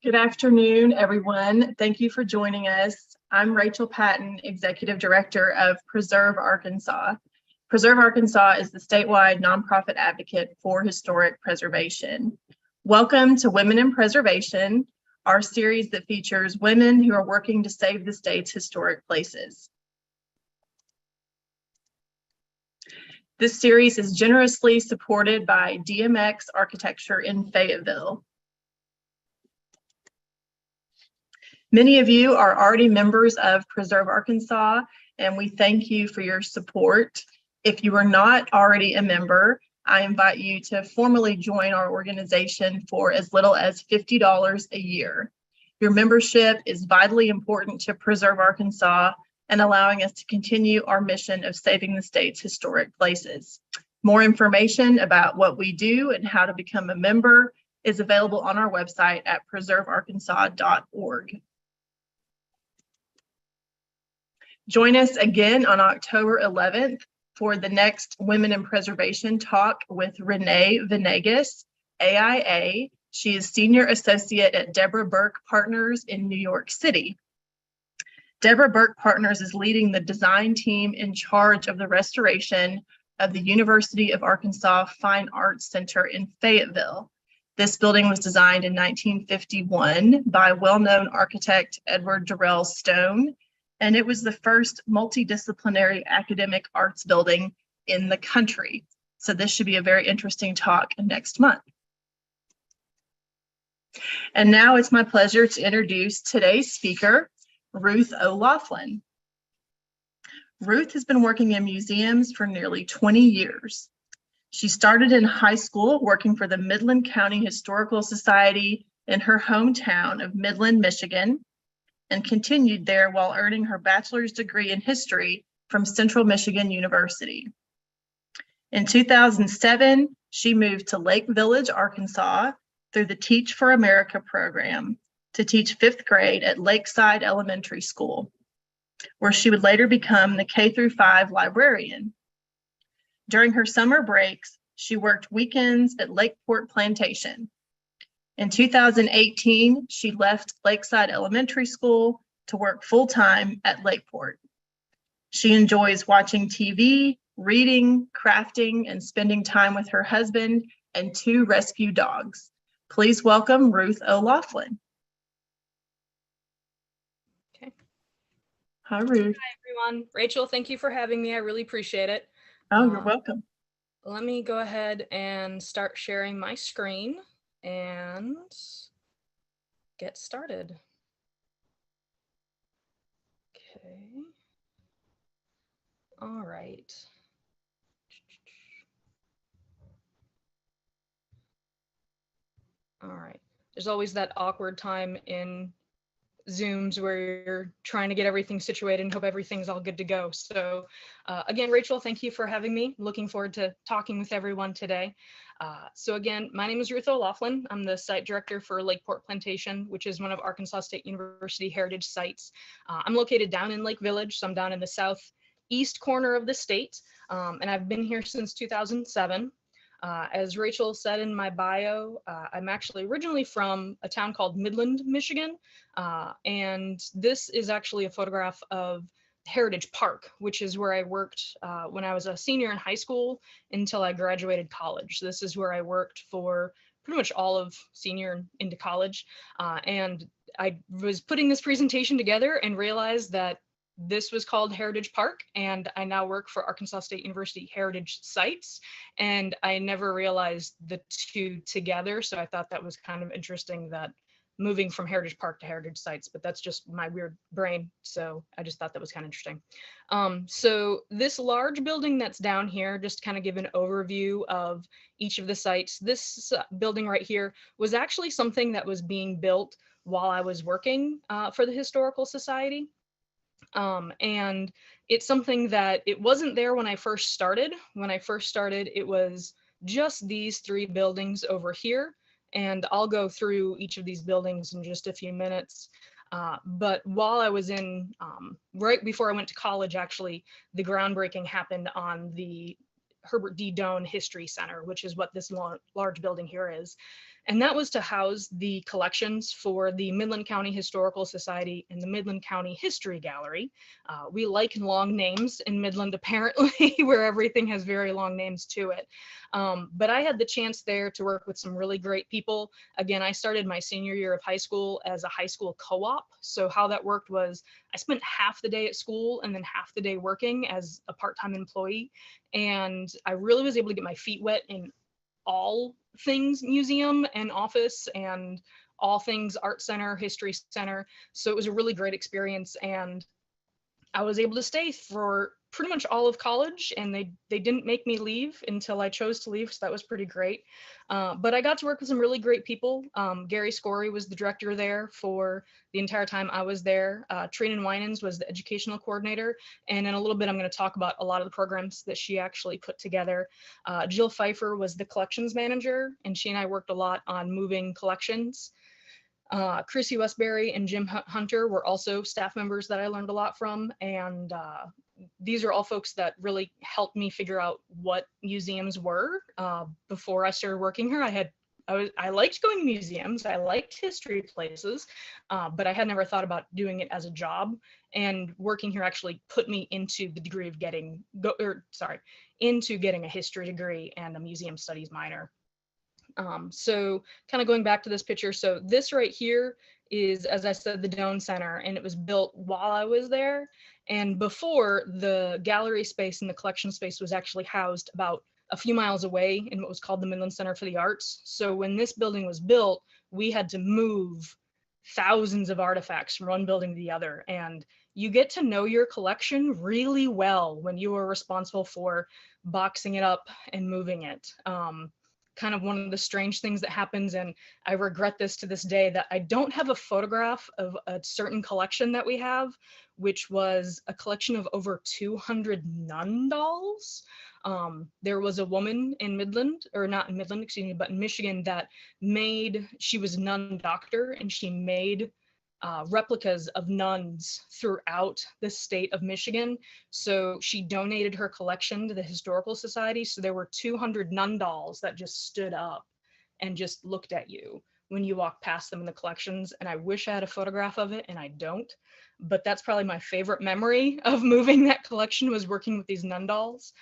Good afternoon, everyone. Thank you for joining us. I'm Rachel Patton, Executive Director of Preserve Arkansas. Preserve Arkansas is the statewide nonprofit advocate for historic preservation. Welcome to Women in Preservation, our series that features women who are working to save the state's historic places. This series is generously supported by DMX Architecture in Fayetteville. Many of you are already members of Preserve Arkansas, and we thank you for your support. If you are not already a member, I invite you to formally join our organization for as little as $50 a year. Your membership is vitally important to Preserve Arkansas and allowing us to continue our mission of saving the state's historic places. More information about what we do and how to become a member is available on our website at preservearkansas.org. Join us again on October 11th for the next Women in Preservation talk with Renee Venegas, AIA. She is Senior Associate at Deborah Burke Partners in New York City. Deborah Burke Partners is leading the design team in charge of the restoration of the University of Arkansas Fine Arts Center in Fayetteville. This building was designed in 1951 by well-known architect Edward Durrell Stone, and it was the first multidisciplinary academic arts building in the country. So this should be a very interesting talk next month. And now it's my pleasure to introduce today's speaker, Ruth O'Loughlin. Ruth has been working in museums for nearly 20 years. She started in high school working for the Midland County Historical Society in her hometown of Midland, Michigan, and continued there while earning her bachelor's degree in history from Central Michigan University. In 2007, she moved to Lake Village, Arkansas through the Teach for America program to teach 5th grade at Lakeside Elementary School, where she would later become the K-5 librarian. During her summer breaks, she worked weekends at Lakeport Plantation. In 2018, she left Lakeside Elementary School to work full-time at Lakeport. She enjoys watching TV, reading, crafting, and spending time with her husband and 2 rescue dogs. Please welcome Ruth O'Loughlin. Okay. Hi, Ruth. Hi, everyone. Rachel, thank you for having me. I really appreciate it. Oh, you're welcome. Let me go ahead and start sharing my screen and get started. Okay. All right. All right. There's always that awkward time in Zooms where you're trying to get everything situated and hope everything's all good to go. So again, Rachel, thank you for having me. Looking forward to talking with everyone today. So again, my name is Ruth O'Loughlin. I'm the site director for Lakeport Plantation, which is one of Arkansas State University heritage sites. I'm located down in Lake Village, so I'm down in the southeast corner of the state, and I've been here since 2007. As Rachel said in my bio, I'm actually originally from a town called Midland, Michigan, and this is actually a photograph of Heritage Park, which is where I worked when I was a senior in high school until I graduated college. This is where I worked for pretty much all of senior into college, and I was putting this presentation together and realized that this was called Heritage Park, and I now work for Arkansas State University Heritage Sites, and I never realized the two together, so I thought that was kind of interesting that moving from Heritage Park to Heritage Sites, but that's just my weird brain, so I just thought that was kind of interesting. So this large building that's down here, just kind of give an overview of each of the sites. This building right here was actually something that was being built while I was working for the Historical Society. And it's something that it wasn't there when I first started. When I first started, it was just these 3 buildings over here. And I'll go through each of these buildings in just a few minutes. But while I was in, right before I went to college, actually, the groundbreaking happened on the Herbert D. Doan History Center, which is what this large building here is. And that was to house the collections for the Midland County Historical Society and the Midland County History Gallery. We like long names in Midland, apparently, where everything has very long names to it. But I had the chance there to work with some really great people. Again, I started my senior year of high school as a high school co-op. So how that worked was I spent half the day at school and then half the day working as a part-time employee. And I really was able to get my feet wet in all things museum and office and all things art center, history center. So it was a really great experience. And I was able to stay for pretty much all of college, and they didn't make me leave until I chose to leave, so that was pretty great. But I got to work with some really great people. Gary Scory was the director there for the entire time I was there. Trina Winans was the educational coordinator, and in a little bit I'm going to talk about a lot of the programs that she actually put together. Jill Pfeiffer was the collections manager, and she and I worked a lot on moving collections. Chrissy Westbury and Jim Hunter were also staff members that I learned a lot from, and these are all folks that really helped me figure out what museums were. Before I started working here, I liked going to museums, I liked history places, but I had never thought about doing it as a job, and working here actually put me into the degree of into getting a history degree and a museum studies minor. So kind of going back to this picture, so this right here is, as I said, the Doan Center, and it was built while I was there. And before, the gallery space and the collection space was actually housed about a few miles away in what was called the Midland Center for the Arts. So when this building was built, we had to move thousands of artifacts from one building to the other. And you get to know your collection really well when you are responsible for boxing it up and moving it. Kind of one of the strange things that happens, and I regret this to this day, that I don't have a photograph of a certain collection that we have, which was a collection of over 200 nun dolls. There was a woman in Midland, or not in Midland, excuse me, but in Michigan, that she was a nun doctor, and she made replicas of nuns throughout the state of Michigan. So she donated her collection to the Historical Society. So there were 200 nun dolls that just stood up and just looked at you when you walked past them in the collections. And I wish I had a photograph of it, and I don't. But that's probably my favorite memory of moving that collection, was working with these nun dolls.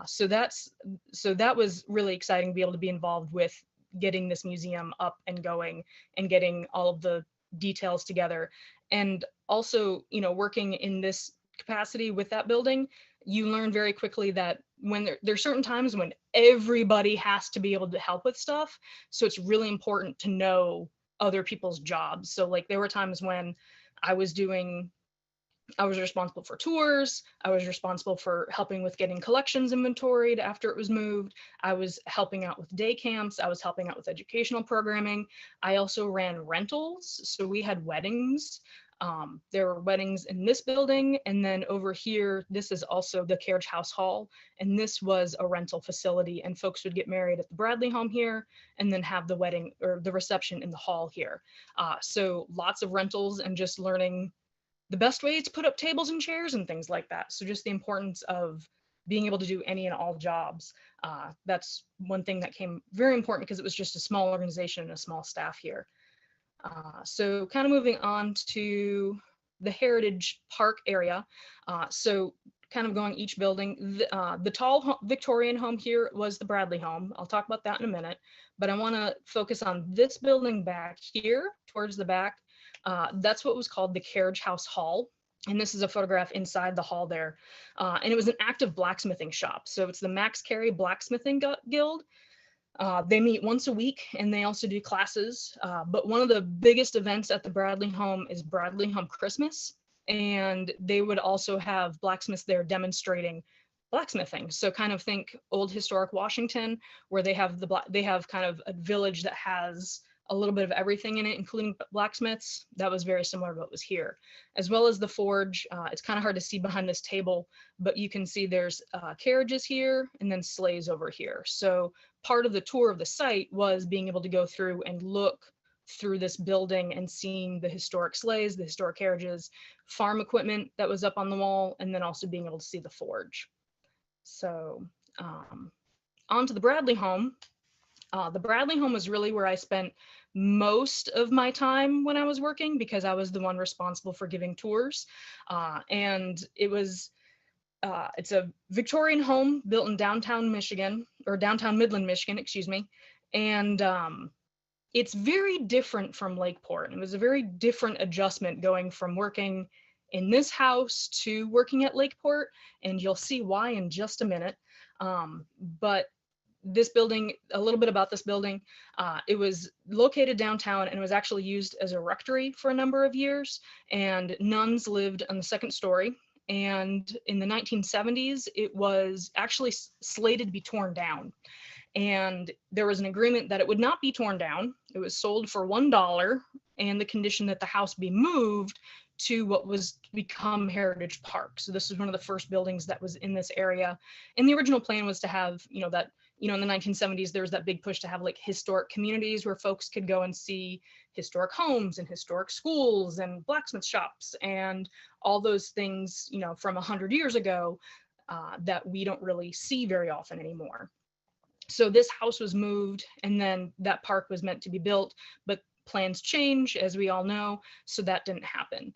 So that was really exciting to be able to be involved with getting this museum up and going and getting all of the details together. And also, working in this capacity with that building, you learn very quickly that when there's certain times when everybody has to be able to help with stuff. So it's really important to know other people's jobs. So like there were times when I was responsible for tours. I was responsible for helping with getting collections inventoried after it was moved. I was helping out with day camps. I was helping out with educational programming. I also ran rentals. So we had weddings. There were weddings in this building. And then over here, this is also the Carriage House Hall. And this was a rental facility, and folks would get married at the Bradley home here and then have the wedding or the reception in the hall here. So lots of rentals and just learning the best way to put up tables and chairs and things like that. So just the importance of being able to do any and all jobs. That's one thing that came very important because it was just a small organization and a small staff here. So kind of moving on to the Heritage Park area. So kind of going each building, the tall Victorian home here was the Bradley home. I'll talk about that in a minute, but I want to focus on this building back here towards the back. That's what was called the Carriage House Hall. And this is a photograph inside the hall there. And it was an active blacksmithing shop. So it's the Max Carey Blacksmithing Guild. They meet once a week, and they also do classes. But one of the biggest events at the Bradley home is Bradley Home Christmas. And they would also have blacksmiths there demonstrating blacksmithing. So kind of think old historic Washington, where they have kind of a village that has a little bit of everything in it, including blacksmiths. That was very similar to what was here, as well as the forge. It's kind of hard to see behind this table, but you can see there's carriages here and then sleighs over here. So part of the tour of the site was being able to go through and look through this building and seeing the historic sleighs, the historic carriages, farm equipment that was up on the wall, and then also being able to see the forge. So on to the Bradley home. The Bradley home was really where I spent most of my time when I was working, because I was the one responsible for giving tours. And it's a Victorian home built in downtown Michigan, or downtown Midland, Michigan, excuse me. And it's very different from Lakeport. It was a very different adjustment going from working in this house to working at Lakeport, and you'll see why in just a minute. But this building, a little bit about this building, it was located downtown and it was actually used as a rectory for a number of years, and nuns lived on the second story. And in the 1970s, it was actually slated to be torn down. And there was an agreement that it would not be torn down. It was sold for $1, and the condition that the house be moved to what was to become Heritage Park. So this is one of the first buildings that was in this area. And the original plan was to have, in the 1970s, there was that big push to have like historic communities where folks could go and see historic homes and historic schools and blacksmith shops and all those things, from 100 years ago that we don't really see very often anymore. So this house was moved, and then that park was meant to be built, but plans change, as we all know, so that didn't happen.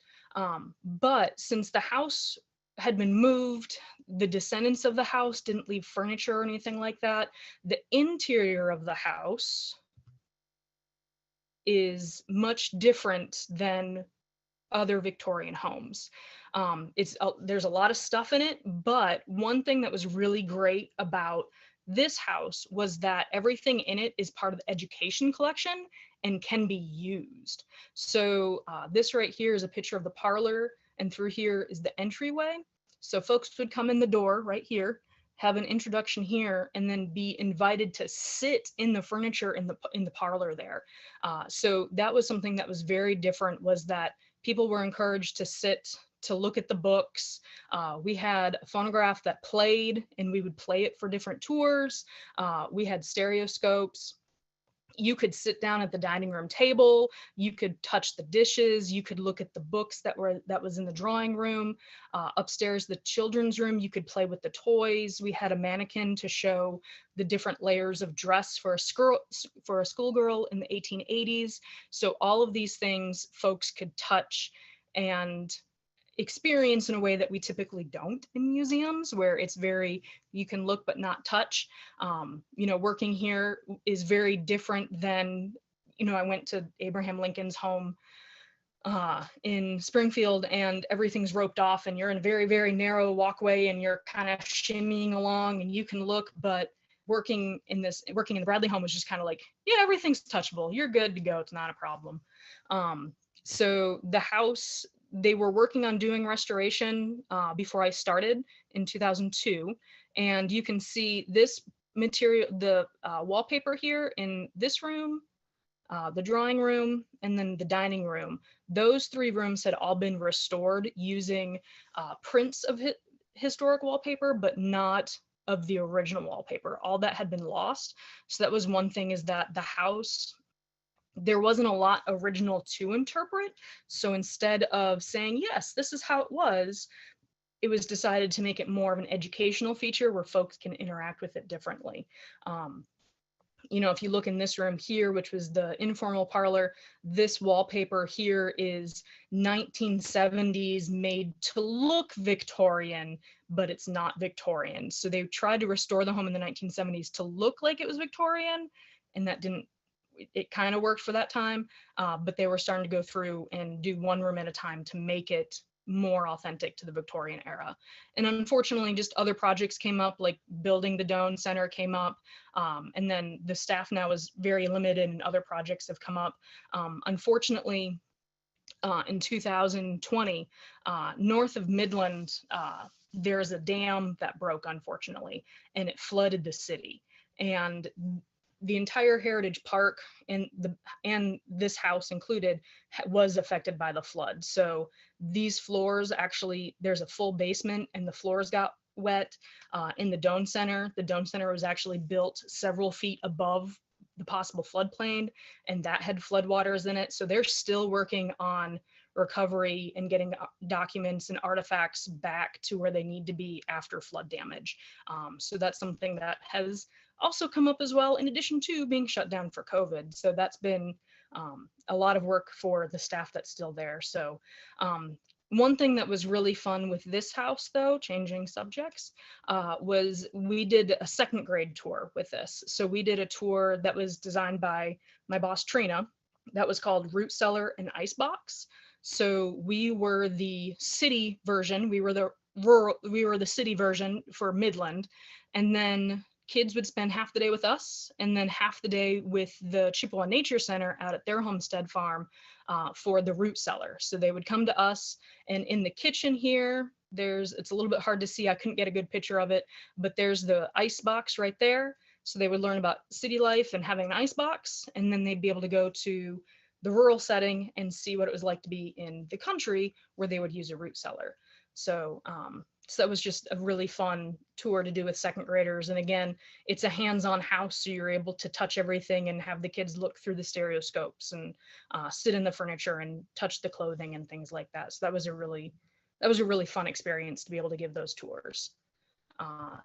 But since the house had been moved, the descendants of the house didn't leave furniture or anything like that. The interior of the house is much different than other Victorian homes. There's a lot of stuff in it, but one thing that was really great about this house was that everything in it is part of the education collection and can be used. So this right here is a picture of the parlor, and through here is the entryway. So folks would come in the door right here, have an introduction here, and then be invited to sit in the furniture in the parlor there. So that was something that was very different, was that people were encouraged to sit, to look at the books. We had a phonograph that played, and we would play it for different tours. We had stereoscopes. You could sit down at the dining room table. You could touch the dishes. You could look at the books that was in the drawing room. Upstairs, the children's room, you could play with the toys. We had a mannequin to show the different layers of dress for a schoolgirl in the 1880s. So all of these things folks could touch and experience in a way that we typically don't in museums, where it's very, you can look but not touch. Working here is very different than, I went to Abraham Lincoln's home in Springfield, and everything's roped off, and you're in a very, very narrow walkway, and you're kind of shimmying along, and you can look, but working in the Bradley home was just kind of like, yeah, everything's touchable. You're good to go. It's not a problem. So the house, they were working on doing restoration before I started in 2002. And you can see this material, the wallpaper here in this room, the drawing room, and then the dining room. Those three rooms had all been restored using prints of historic wallpaper, but not of the original wallpaper. All that had been lost. So that was one thing, is that the house, there wasn't a lot original to interpret. So instead of saying, yes, this is how it was decided to make it more of an educational feature where folks can interact with it differently. If you look in this room here, which was the informal parlor, this wallpaper here is 1970s, made to look Victorian, but it's not Victorian. So they tried to restore the home in the 1970s to look like it was Victorian, and that didn't, it kind of worked for that time, but they were starting to go through and do one room at a time to make it more authentic to the Victorian era. And unfortunately, just other projects came up, like building the Doan Center came up, and then the staff now is very limited, and other projects have come up. Unfortunately, in 2020, north of Midland, there's a dam that broke, unfortunately, and it flooded the city. And the entire Heritage Park and this house included was affected by the flood. So these floors, actually, there's a full basement, and the floors got wet in the Doan Center. The Doan Center was actually built several feet above the possible floodplain, and that had floodwaters in it. So they're still working on recovery and getting documents and artifacts back to where they need to be after flood damage. So that's something that has also come up as well, in addition to being shut down for COVID. So that's been a lot of work for the staff that's still there. So one thing that was really fun with this house, though, changing subjects, was we did a second grade tour with this. So we did a tour that was designed by my boss, Trina, that was called Root Cellar and Icebox. So we were the city version, we were the city version for Midland. And then kids would spend half the day with us and then half the day with the Chippewa Nature Center out at their homestead farm for the root cellar. So they would come to us, and in the kitchen here, it's a little bit hard to see, I couldn't get a good picture of it, but there's the ice box right there. So they would learn about city life and having an ice box, and then they'd be able to go to the rural setting and see what it was like to be in the country where they would use a root cellar. So so that was just a really fun tour to do with second graders. And again, it's a hands-on house, so you're able to touch everything and have the kids look through the stereoscopes and sit in the furniture and touch the clothing and things like that. So that was a really fun experience to be able to give those tours.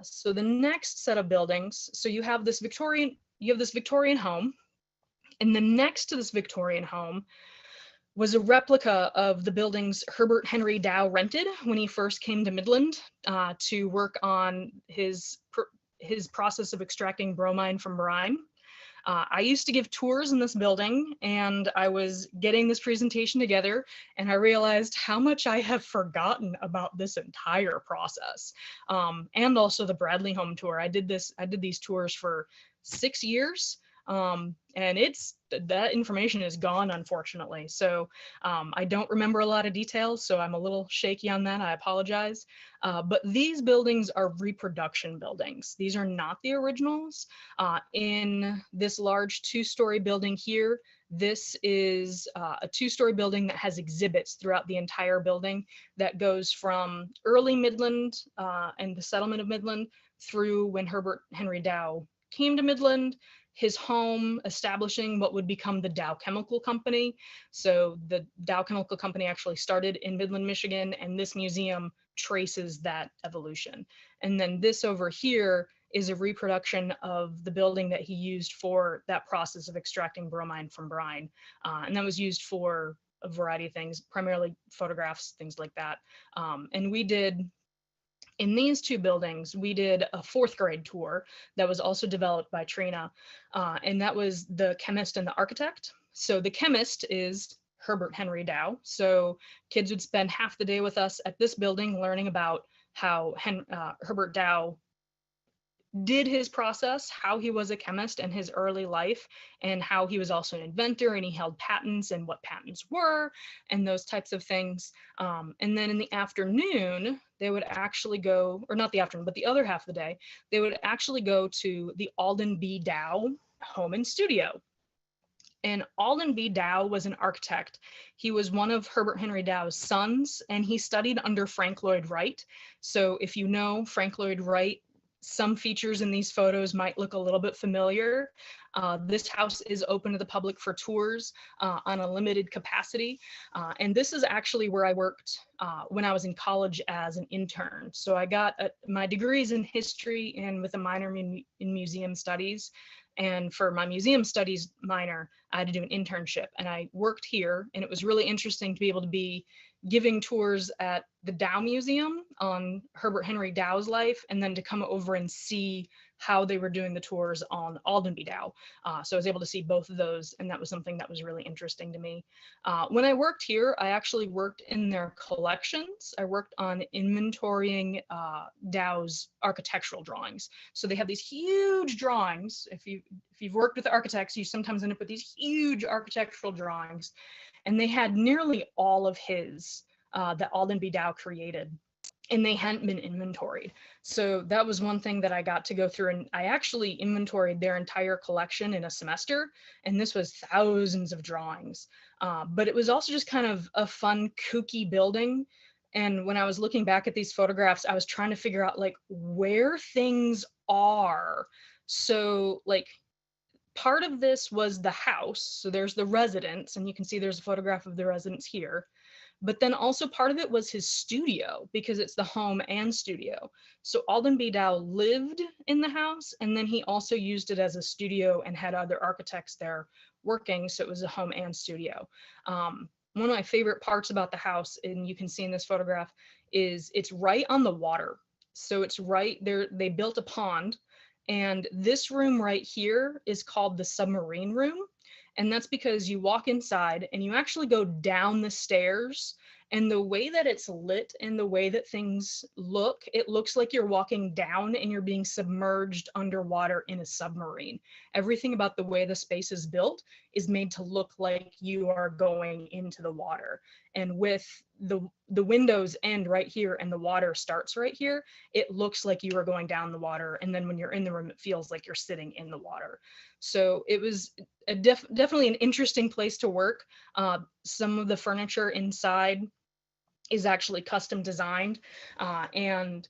So the next set of buildings, so you have this Victorian home, and the next to this Victorian home was a replica of the buildings Herbert Henry Dow rented when he first came to Midland to work on his process of extracting bromine from brine. I used to give tours in this building, and I was getting this presentation together, and I realized how much I have forgotten about this entire process. And also the Bradley home tour. I did these tours for 6 years. And that information is gone, unfortunately. So I don't remember a lot of details, so I'm a little shaky on that. I apologize. But these buildings are reproduction buildings. These are not the originals. In this large 2-story building here, this is a 2-story building that has exhibits throughout the entire building that goes from early Midland and the settlement of Midland through when Herbert Henry Dow came to Midland, his home establishing what would become the Dow Chemical Company. So the Dow Chemical Company actually started in Midland, Michigan, and this museum traces that evolution. And then this over here is a reproduction of the building that he used for that process of extracting bromine from brine. And that was used for a variety of things, primarily photographs, things like that. And we did, in these two buildings, we did a 4th grade tour that was also developed by Trina, and that was the chemist and the architect. So the chemist is Herbert Henry Dow. So kids would spend half the day with us at this building learning about how Herbert Dow did his process, how he was a chemist and his early life, and how he was also an inventor, and he held patents and what patents were and those types of things. And then in the afternoon, they would actually go, or not the afternoon, but the other half of the day, they would actually go to the Alden B. Dow home and studio. And Alden B. Dow was an architect. He was one of Herbert Henry Dow's sons, and he studied under Frank Lloyd Wright. So if you know Frank Lloyd Wright, some features in these photos might look a little bit familiar. This house is open to the public for tours on a limited capacity. And this is actually where I worked when I was in college as an intern. So I got my degrees in history and with a minor in museum studies. And for my museum studies minor, I had to do an internship, and I worked here, and it was really interesting to be able to be giving tours at the Dow Museum on Herbert Henry Dow's life, and then to come over and see how they were doing the tours on Alden B. Dow. So I was able to see both of those, and that was something that was really interesting to me. When I worked here, I actually worked in their collections. I worked on inventorying Dow's architectural drawings. So they have these huge drawings. If you've worked with architects, you sometimes end up with these huge architectural drawings. And they had nearly all of his that Alden B. Dow created, and they hadn't been inventoried. So that was one thing that I got to go through, and I actually inventoried their entire collection in a semester, and this was thousands of drawings. But it was also just kind of a fun, kooky building. And when I was looking back at these photographs, I was trying to figure out like where things are. So like, part of this was the house. So there's the residence, and you can see there's a photograph of the residence here. But then also part of it was his studio, because it's the home and studio. So Alden B. Dow lived in the house, and then he also used it as a studio and had other architects there working. So it was a home and studio. One of my favorite parts about the house, and you can see in this photograph, is it's right on the water. So it's right there. They built a pond, and this room right here is called the submarine room. And that's because you walk inside and you actually go down the stairs, and the way that it's lit and the way that things look, it looks like you're walking down and you're being submerged underwater in a submarine. Everything about the way the space is built is made to look like you are going into the water. And with the windows end right here and the water starts right here, it looks like you are going down the water. And then when you're in the room, it feels like you're sitting in the water. So it was definitely an interesting place to work. Some of the furniture inside is actually custom designed and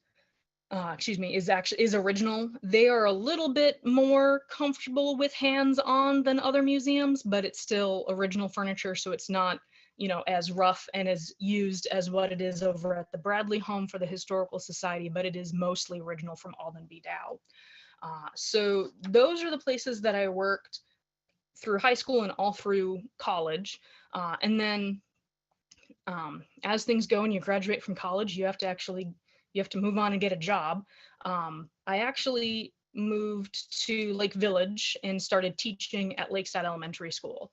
is original. They are a little bit more comfortable with hands-on than other museums, but it's still original furniture, so it's not, you know, as rough and as used as what it is over at the Bradley Home for the Historical Society, but it is mostly original from Alden B. Dow. So those are the places that I worked through high school and all through college. And then as things go and you graduate from college, you have to move on and get a job. I actually moved to Lake Village and started teaching at Lakeside Elementary School.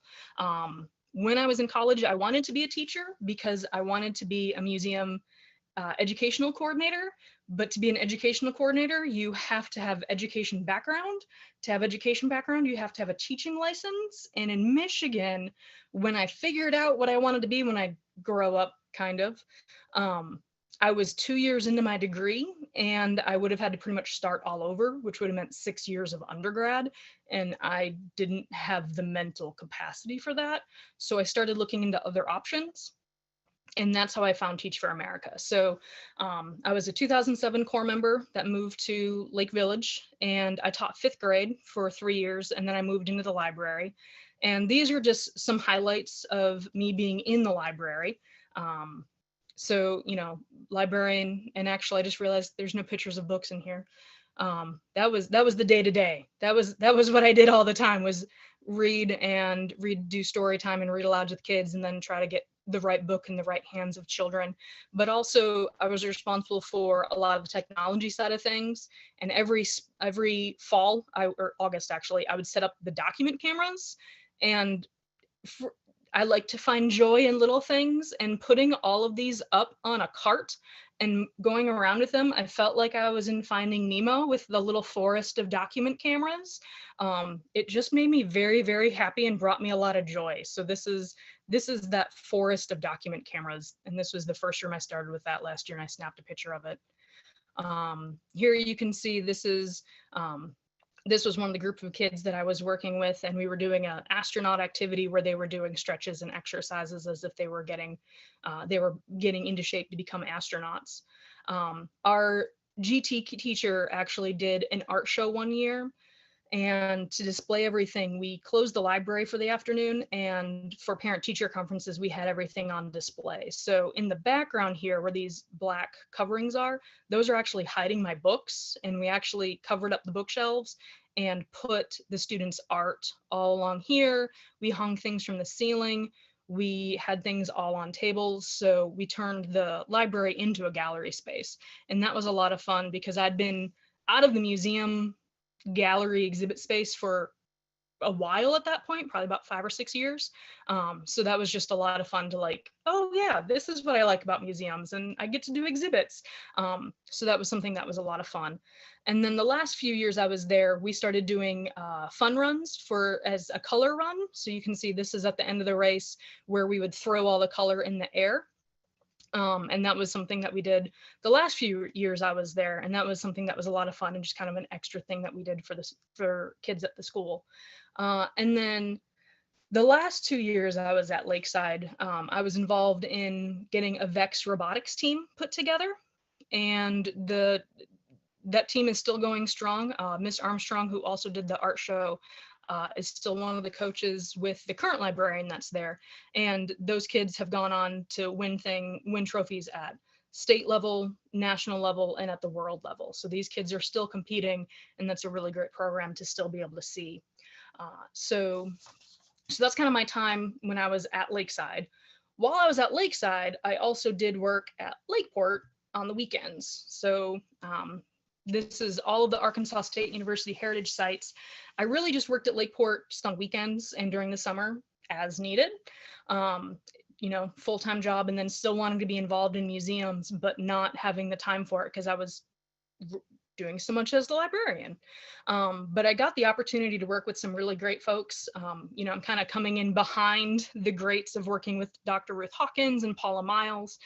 When I was in college, I wanted to be a teacher because I wanted to be a museum educational coordinator. But to be an educational coordinator, you have to have education background. To have education background, you have to have a teaching license. And in Michigan, when I figured out what I wanted to be when I grow up, I was 2 years into my degree, and I would have had to pretty much start all over, which would have meant 6 years of undergrad. And I didn't have the mental capacity for that. So I started looking into other options. And that's how I found Teach for America. So I was a 2007 Corps member that moved to Lake Village, and I taught 5th grade for 3 years, and then I moved into the library. And these are just some highlights of me being in the library. So, you know, librarian, and actually I just realized there's no pictures of books in here. That was the day-to-day. That was what I did all the time, was do story time and read aloud to the kids, and then try to get the right book in the right hands of children. But also I was responsible for a lot of the technology side of things. And every fall, or August actually, I would set up the document cameras. And I like to find joy in little things, and putting all of these up on a cart and going around with them, I felt like I was in Finding Nemo with the little forest of document cameras. It just made me very, very happy and brought me a lot of joy. So this is that forest of document cameras. And this was the first room I started with that last year, and I snapped a picture of it. Here you can see this was one of the group of kids that I was working with, and we were doing an astronaut activity where they were doing stretches and exercises as if they were getting into shape to become astronauts. Our GT teacher actually did an art show one year, and to display everything, we closed the library for the afternoon, and for parent-teacher conferences, we had everything on display. So in the background here, where these black coverings are, those are actually hiding my books, and we actually covered up the bookshelves and put the students' art all along here. We hung things from the ceiling. We had things all on tables, so we turned the library into a gallery space. And that was a lot of fun, because I'd been out of the museum gallery exhibit space for a while at that point, probably about 5 or 6 years. So that was just a lot of fun to, like, oh yeah, this is what I like about museums, and I get to do exhibits. So that was something that was a lot of fun. And then the last few years I was there, we started doing fun runs as a color run. So you can see this is at the end of the race, where we would throw all the color in the air. And that was something that we did the last few years I was there. And that was something that was a lot of fun, and just kind of an extra thing that we did for kids at the school. And then the last 2 years I was at Lakeside, I was involved in getting a Vex Robotics team put together. And that team is still going strong. Miss Armstrong, who also did the art show, is still one of the coaches with the current librarian that's there. And those kids have gone on to win trophies at state level, national level, and at the world level. So these kids are still competing, and that's a really great program to still be able to see. So that's kind of my time when I was at Lakeside. While I was at Lakeside, I also did work at Lakeport on the weekends. So this is all of the Arkansas State University heritage sites. I really just worked at Lakeport just on weekends and during the summer as needed. You know, full-time job, and then still wanting to be involved in museums, but not having the time for it because I was doing so much as the librarian. But I got the opportunity to work with some really great folks. You know, I'm kind of coming in behind the greats of working with Dr. Ruth Hawkins and Paula Miles,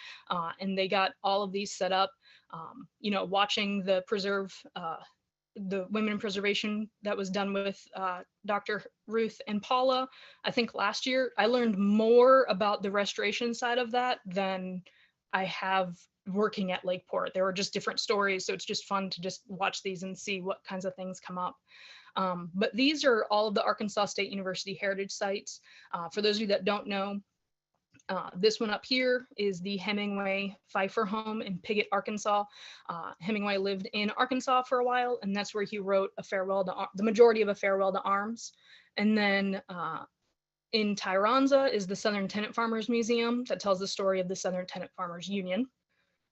and they got all of these set up. You know, watching the women in preservation that was done with Dr. Ruth and Paula. I think last year I learned more about the restoration side of that than I have working at Lakeport. There were just different stories, so it's just fun to just watch these and see what kinds of things come up. But these are all of the Arkansas State University heritage sites. For those of you that don't know, this one up here is the Hemingway Pfeiffer home in Piggott, Arkansas. Hemingway lived in Arkansas for a while, and that's where he wrote the majority of A Farewell to Arms. And then in Tyronza is the Southern Tenant Farmers Museum that tells the story of the Southern Tenant Farmers Union.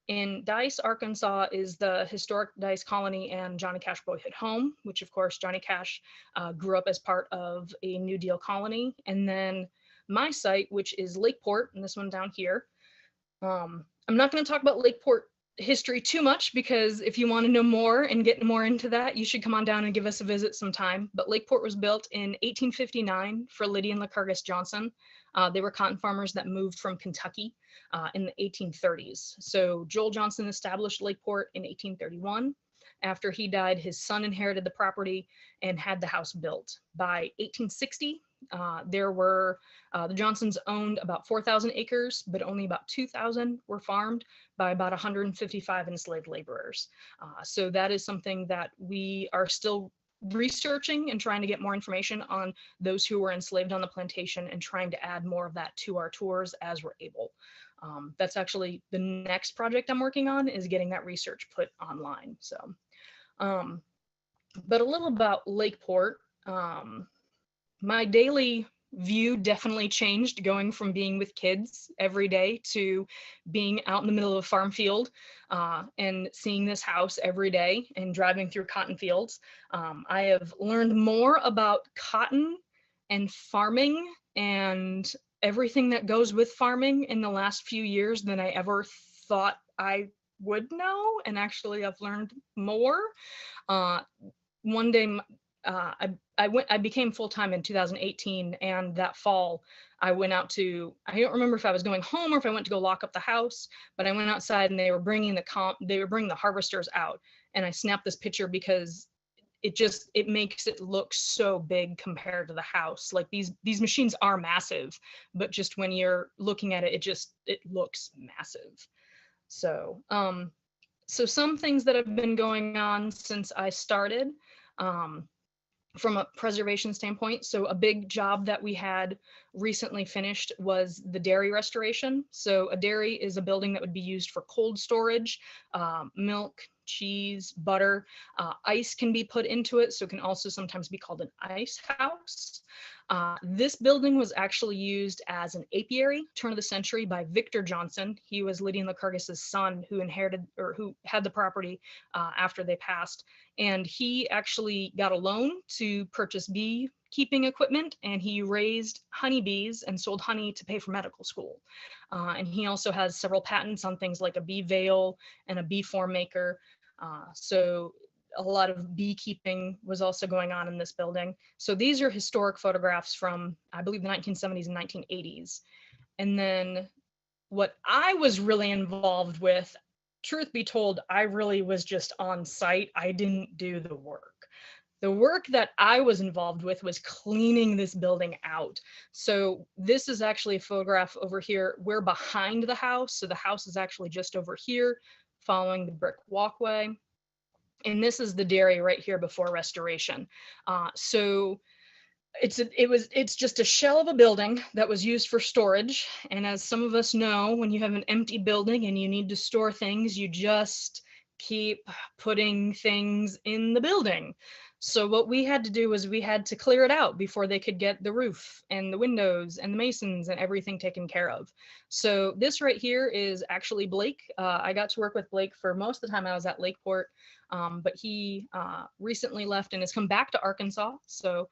In Dice, Arkansas is the historic Dice Colony and Johnny Cash boyhood home, which of course Johnny Cash grew up as part of a New Deal colony. And then my site, which is Lakeport, and this one down here. I'm not going to talk about Lakeport history too much, because if you want to know more and get more into that, you should come on down and give us a visit sometime. But Lakeport was built in 1859 for Lydia and Lacerges Johnson. They were cotton farmers that moved from Kentucky in the 1830s. So Joel Johnson established Lakeport in 1831. After he died, his son inherited the property and had the house built. By 1860, the Johnsons owned about 4,000 acres, but only about 2,000 were farmed by about 155 enslaved laborers. So that is something that we are still researching and trying to get more information on those who were enslaved on the plantation, and trying to add more of that to our tours as we're able. That's actually the next project I'm working on, is getting that research put online. So, but a little about Lakeport. My daily view definitely changed, going from being with kids every day to being out in the middle of a farm field and seeing this house every day and driving through cotton fields. I have learned more about cotton and farming and everything that goes with farming in the last few years than I ever thought I would know. And actually I've learned more. One day, I became full-time in 2018, and that fall I went out to, I don't remember if I was going home or if I went to go lock up the house, but I went outside and they were bringing the harvesters out, and I snapped this picture because it makes it look so big compared to the house. Like these machines are massive, but just when you're looking at it, it looks massive. So some things that have been going on since I started, from a preservation standpoint. So a big job that we had recently finished was the dairy restoration. So a dairy is a building that would be used for cold storage, milk, cheese, butter. Ice can be put into it, so it can also sometimes be called an ice house. This building was actually used as an apiary, turn of the century, by Victor Johnson. He was Lydia and Lacerges' son, who had the property after they passed. And he actually got a loan to purchase beekeeping equipment, and he raised honeybees and sold honey to pay for medical school. And he also has several patents on things like a bee veil and a bee form maker. So a lot of beekeeping was also going on in this building. So these are historic photographs from, I believe, the 1970s and 1980s. And then what I was really involved with, truth be told, I really was just on site. I didn't do the work. The work that I was involved with was cleaning this building out. So this is actually a photograph over here. We're behind the house. So the house is actually just over here, following the brick walkway. And this is the dairy right here before restoration. So It's just a shell of a building that was used for storage. And as some of us know, when you have an empty building and you need to store things, you just keep putting things in the building. So what we had to do was we had to clear it out before they could get the roof and the windows and the masons and everything taken care of. So this right here is actually Blake. I got to work with Blake for most of the time I was at Lakeport, but he recently left and has come back to Arkansas. So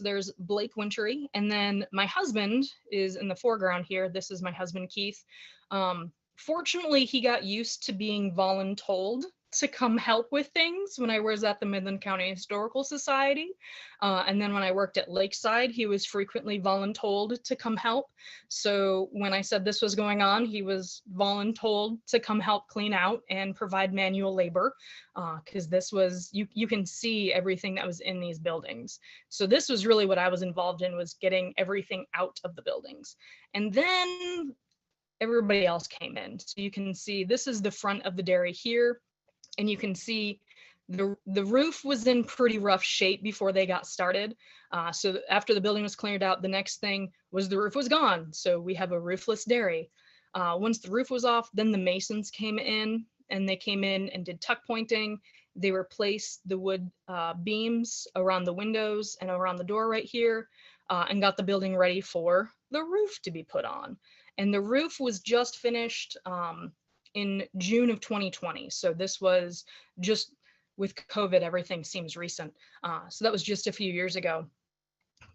there's Blake Wintery, and then my husband is in the foreground here. This is my husband, Keith. Fortunately, he got used to being voluntold to come help with things when I was at the Midland County Historical Society. And then when I worked at Lakeside, he was frequently voluntold to come help. So when I said this was going on, he was voluntold to come help clean out and provide manual labor, because this was, you can see everything that was in these buildings. So this was really what I was involved in, was getting everything out of the buildings. And then everybody else came in. So you can see this is the front of the dairy here. And you can see the roof was in pretty rough shape before they got started. So after the building was cleared out, the next thing was the roof was gone. So we have a roofless dairy. Once the roof was off, then the masons came in, and they came in and did tuck pointing. They replaced the wood beams around the windows and around the door right here, and got the building ready for the roof to be put on. And the roof was just finished in June of 2020. So this was just, with COVID, everything seems recent. So that was just a few years ago.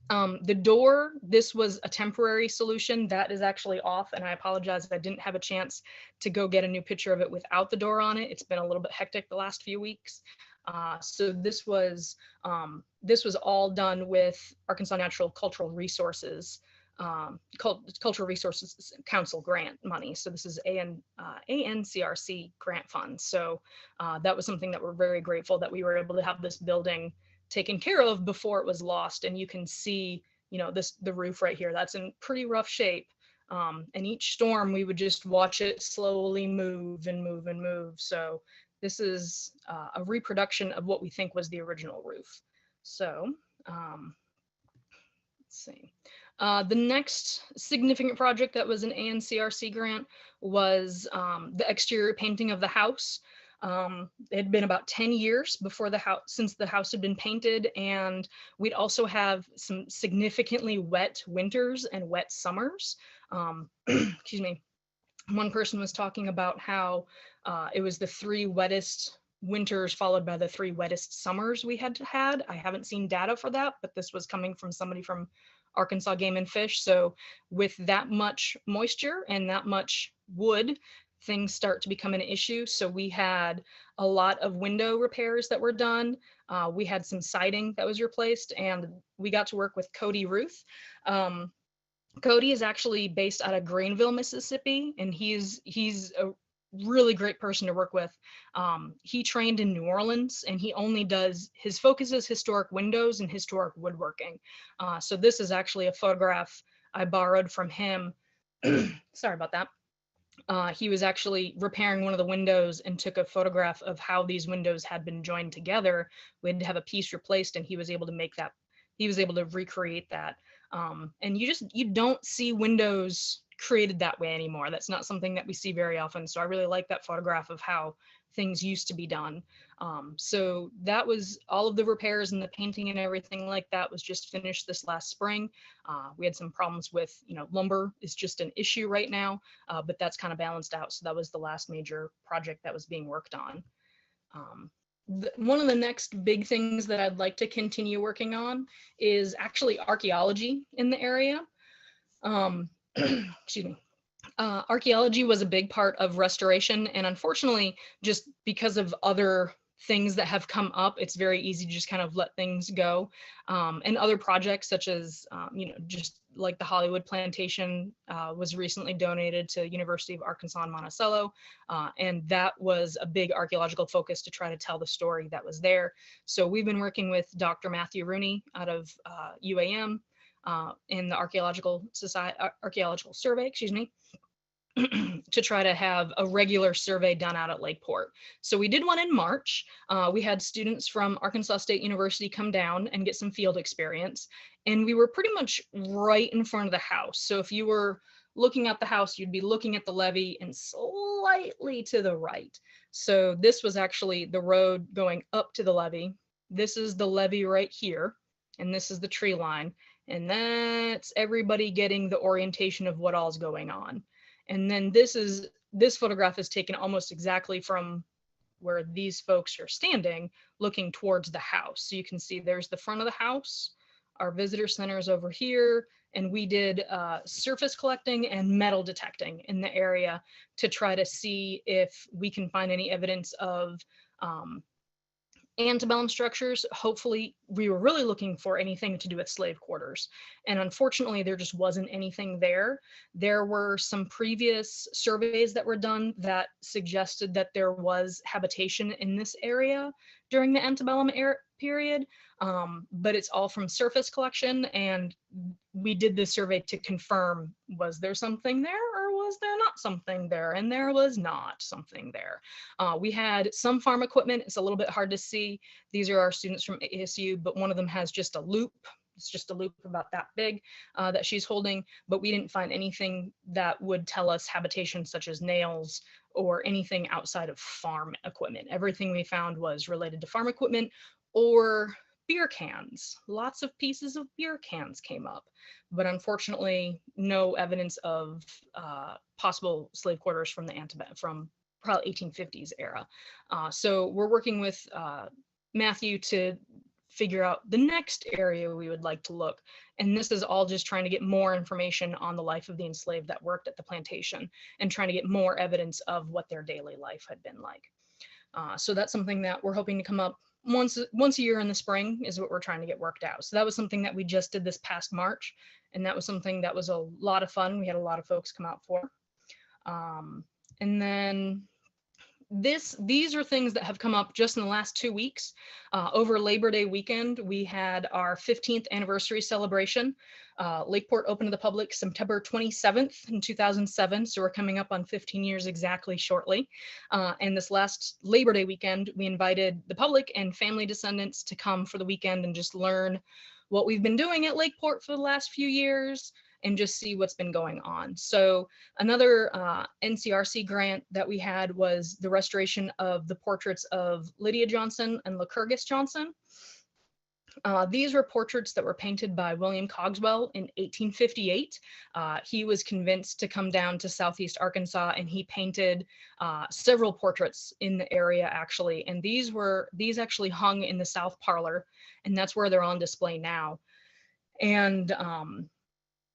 The door, this was a temporary solution that is actually off, and I apologize if I didn't have a chance to go get a new picture of it without the door on it. It's been a little bit hectic the last few weeks. So this was all done with Arkansas Natural Cultural Resources, Cultural Resources Council grant money. So this is ANCRC grant funds. So that was something that we're very grateful that we were able to have this building taken care of before it was lost. And you can see, the roof right here, that's in pretty rough shape. And each storm, we would just watch it slowly move and move and move. So this is a reproduction of what we think was the original roof. So let's see. The next significant project that was an ANCRC grant was the exterior painting of the house. It had been about 10 years before since the house had been painted, and we'd also have some significantly wet winters and wet summers. Excuse me. One person was talking about how it was the 3 wettest winters followed by the 3 wettest summers we had had. I haven't seen data for that, but this was coming from somebody from Arkansas Game and Fish. So with that much moisture and that much wood, things start to become an issue. So we had a lot of window repairs that were done. We had some siding that was replaced, and we got to work with Cody Ruth. Cody is actually based out of Greenville, Mississippi, and he's a really great person to work with. He trained in New Orleans, and his focus is historic windows and historic woodworking. So this is actually a photograph I borrowed from him. Sorry about that. He was actually repairing one of the windows and took a photograph of how these windows had been joined together. We had to have a piece replaced, and he was able to recreate that. And you don't see windows created that way anymore. That's not something that we see very often. So I really like that photograph of how things used to be done. So that was all of the repairs and the painting and everything like that was just finished this last spring. We had some problems with, lumber is just an issue right now, but that's kind of balanced out. So that was the last major project that was being worked on. One of the next big things that I'd like to continue working on is actually archaeology in the area. Excuse me. Archaeology was a big part of restoration, and unfortunately, just because of other things that have come up, it's very easy to just kind of let things go. And other projects such as, just like the Hollywood Plantation was recently donated to University of Arkansas in Monticello. And that was a big archaeological focus to try to tell the story that was there. So we've been working with Dr. Matthew Rooney out of UAM in the Archaeological Survey, excuse me. to try to have a regular survey done out at Lakeport. So we did one in March. We had students from Arkansas State University come down and get some field experience. And we were pretty much right in front of the house. So if you were looking at the house, you'd be looking at the levee and slightly to the right. So this was actually the road going up to the levee. This is the levee right here, and this is the tree line. And that's everybody getting the orientation of what all's going on. And then this photograph is taken almost exactly from where these folks are standing, looking towards the house. So you can see there's the front of the house, our visitor center is over here, and we did surface collecting and metal detecting in the area to try to see if we can find any evidence of antebellum structures. Hopefully, we were really looking for anything to do with slave quarters. And unfortunately, there just wasn't anything there. There were some previous surveys that were done that suggested that there was habitation in this area during the antebellum period, but it's all from surface collection. And we did this survey to confirm, was there something there or was there not something there? And there was not something there. We had some farm equipment. It's a little bit hard to see. These are our students from ASU, but one of them has just a loop. It's just a loop about that big that she's holding, but we didn't find anything that would tell us habitation such as nails or anything outside of farm equipment. Everything we found was related to farm equipment or beer cans. Lots of pieces of beer cans came up, but unfortunately, no evidence of possible slave quarters from from probably 1850s era. So we're working with Matthew to figure out the next area we would like to look. And this is all just trying to get more information on the life of the enslaved that worked at the plantation and trying to get more evidence of what their daily life had been like. So that's something that we're hoping to come up once a year in the spring is what we're trying to get worked out. So that was something that we just did this past March. And that was something that was a lot of fun. We had a lot of folks come out for. And then these are things that have come up just in the last 2 weeks. Over Labor Day weekend, we had our 15th anniversary celebration. Lakeport opened to the public September 27th in 2007, so we're coming up on 15 years exactly shortly. And this last Labor Day weekend, we invited the public and family descendants to come for the weekend and just learn what we've been doing at Lakeport for the last few years, and just see what's been going on. So another NCRC grant that we had was the restoration of the portraits of Lydia Johnson and Lacerges Johnson. These were portraits that were painted by William Cogswell in 1858. He was convinced to come down to Southeast Arkansas, and he painted several portraits in the area actually. And these actually hung in the South Parlor, and that's where they're on display now. And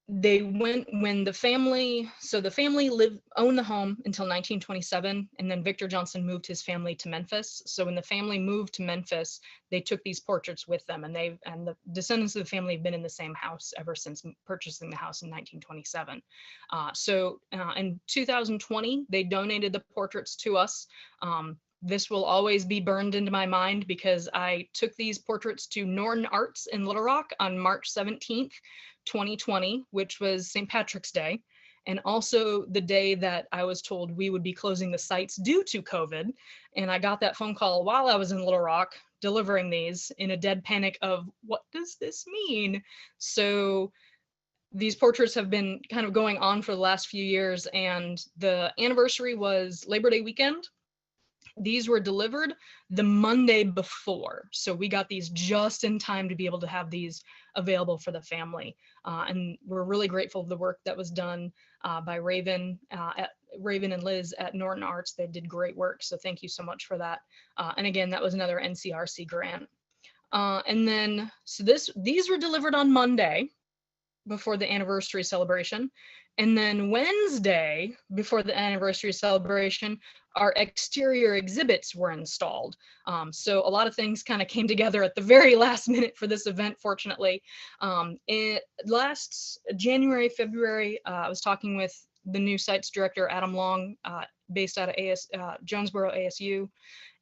they went when the family owned the home until 1927, and then Victor Johnson moved his family to Memphis. So when the family moved to Memphis, they took these portraits with them, and the descendants of the family have been in the same house ever since purchasing the house in 1927. So in 2020, they donated the portraits to us. This will always be burned into my mind because I took these portraits to Norton Arts in Little Rock on March 17th, 2020, which was St. Patrick's Day, and also the day that I was told we would be closing the sites due to COVID. And I got that phone call while I was in Little Rock delivering these in a dead panic of, what does this mean? So these portraits have been kind of going on for the last few years, and the anniversary was Labor Day weekend. These were delivered the Monday before. So we got these just in time to be able to have these available for the family. And we're really grateful for the work that was done by Raven and Liz at Norton Arts. They did great work. So thank you so much for that. And again, that was another NCRC grant. And then, so these were delivered on Monday before the anniversary celebration. And then Wednesday, before the anniversary celebration, our exterior exhibits were installed. So a lot of things kind of came together at the very last minute for this event, fortunately. Last January, February, I was talking with the new sites director, Adam Long, based out of Jonesboro ASU.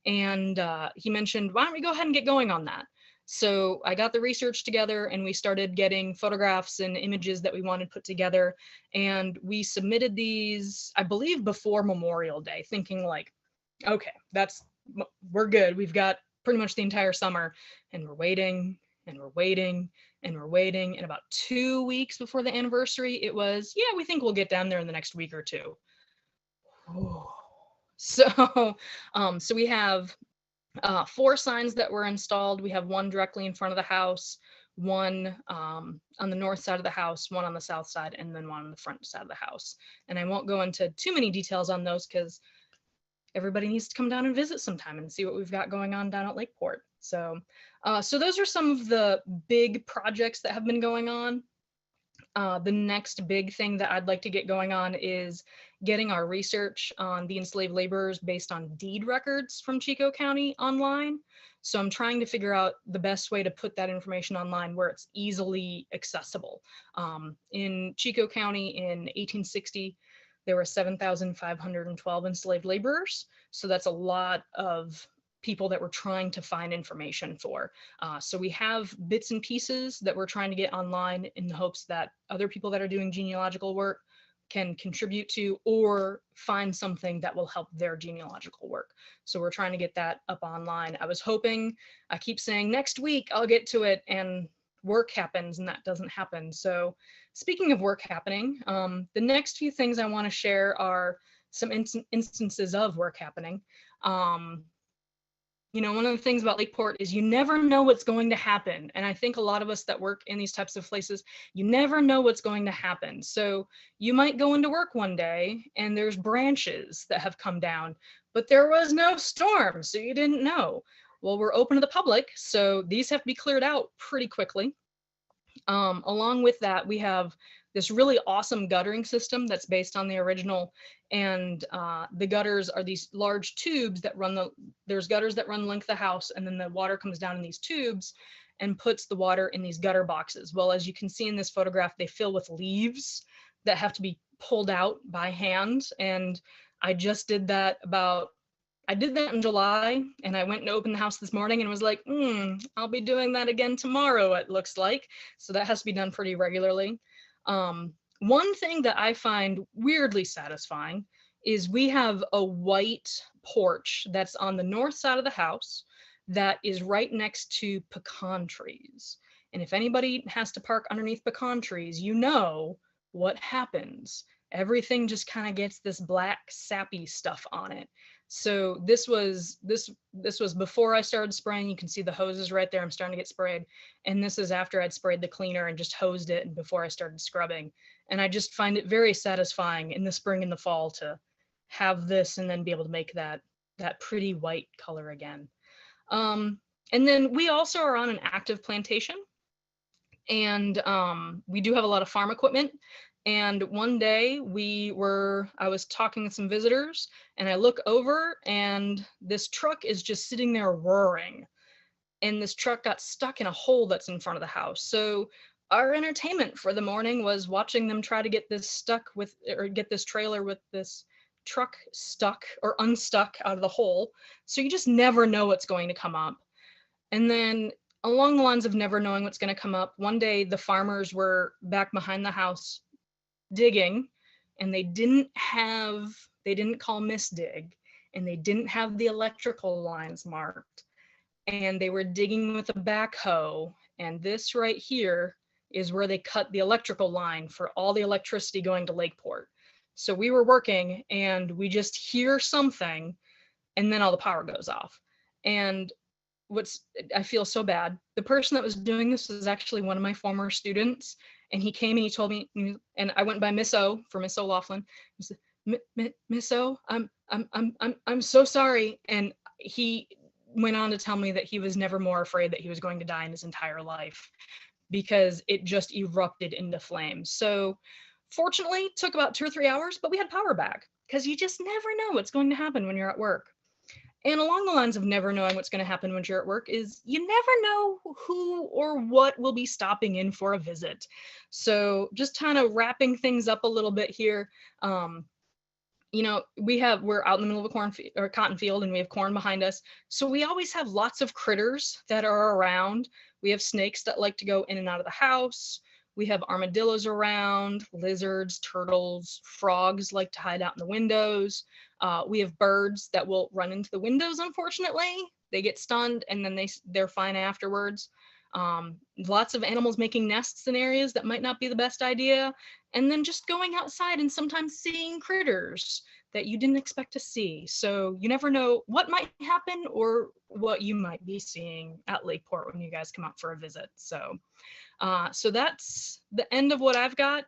And he mentioned, why don't we go ahead and get going on that? So I got the research together and we started getting photographs and images that we wanted put together. And we submitted these, I believe, before Memorial Day, thinking like, okay, we're good. We've got pretty much the entire summer, and we're waiting and we're waiting and we're waiting. And about 2 weeks before the anniversary, it was, yeah, we think we'll get down there in the next week or two. So, so we have 4 signs that were installed. We have one directly in front of the house, one on the north side of the house, one on the south side, and then one on the front side of the house. And I won't go into too many details on those because everybody needs to come down and visit sometime and see what we've got going on down at Lakeport. So, so those are some of the big projects that have been going on. The next big thing that I'd like to get going on is getting our research on the enslaved laborers based on deed records from Chico County online. So I'm trying to figure out the best way to put that information online where it's easily accessible. In Chico County in 1860, there were 7,512 enslaved laborers. So that's a lot of people that we're trying to find information for. So we have bits and pieces that we're trying to get online in the hopes that other people that are doing genealogical work can contribute to or find something that will help their genealogical work. So we're trying to get that up online. I was hoping, I keep saying next week I'll get to it, and work happens and that doesn't happen. So speaking of work happening, the next few things I want to share are some instances of work happening. You know, one of the things about Lakeport is you never know what's going to happen. And I think a lot of us that work in these types of places, you never know what's going to happen. So you might go into work one day and there's branches that have come down, but there was no storm, so you didn't know. Well, we're open to the public, so these have to be cleared out pretty quickly. Along with that, we have this really awesome guttering system that's based on the original. And the gutters are these large tubes that run there's gutters that run the length of the house, and then the water comes down in these tubes and puts the water in these gutter boxes. Well, as you can see in this photograph, they fill with leaves that have to be pulled out by hand. And I just did that I did that in July, and I went and opened the house this morning and was like, I'll be doing that again tomorrow, it looks like. So that has to be done pretty regularly. One thing that I find weirdly satisfying is we have a white porch that's on the north side of the house that is right next to pecan trees. And if anybody has to park underneath pecan trees, you know what happens. Everything just kind of gets this black sappy stuff on it. So this was before I started spraying. You can see the hoses right there. I'm starting to get sprayed. And this is after I'd sprayed the cleaner and just hosed it and before I started scrubbing. And I just find it very satisfying in the spring and the fall to have this and then be able to make that pretty white color again. And then we also are on an active plantation, and we do have a lot of farm equipment. And one day I was talking with some visitors, and I look over and this truck is just sitting there roaring. And this truck got stuck in a hole that's in front of the house. So our entertainment for the morning was watching them try to get this get this trailer with this truck stuck or unstuck out of the hole. So you just never know what's going to come up. And then along the lines of never knowing what's going to come up, one day the farmers were back behind the house digging, and they didn't call Miss Dig, and they didn't have the electrical lines marked, and they were digging with a backhoe, and this right here is where they cut the electrical line for all the electricity going to Lakeport. So we were working and we just hear something and then all the power goes off. And I feel so bad. The person that was doing this was actually one of my former students, and he came and he told me, and I went by Miss O for Miss O'Loughlin. He said, Miss O, I'm so sorry. And he went on to tell me that he was never more afraid that he was going to die in his entire life because it just erupted into flames. So fortunately, it took about 2 or 3 hours, but we had power back because you just never know what's going to happen when you're at work. And along the lines of never knowing what's going to happen when you're at work is you never know who or what will be stopping in for a visit. So just kind of wrapping things up a little bit here. we're out in the middle of a cotton field, and we have corn behind us. So we always have lots of critters that are around. We have snakes that like to go in and out of the house. We have armadillos around, lizards, turtles, frogs like to hide out in the windows. We have birds that will run into the windows, unfortunately. They get stunned and then they're fine afterwards. Lots of animals making nests in areas that might not be the best idea. And then just going outside and sometimes seeing critters that you didn't expect to see. So you never know what might happen or what you might be seeing at Lakeport when you guys come out for a visit. So that's the end of what I've got.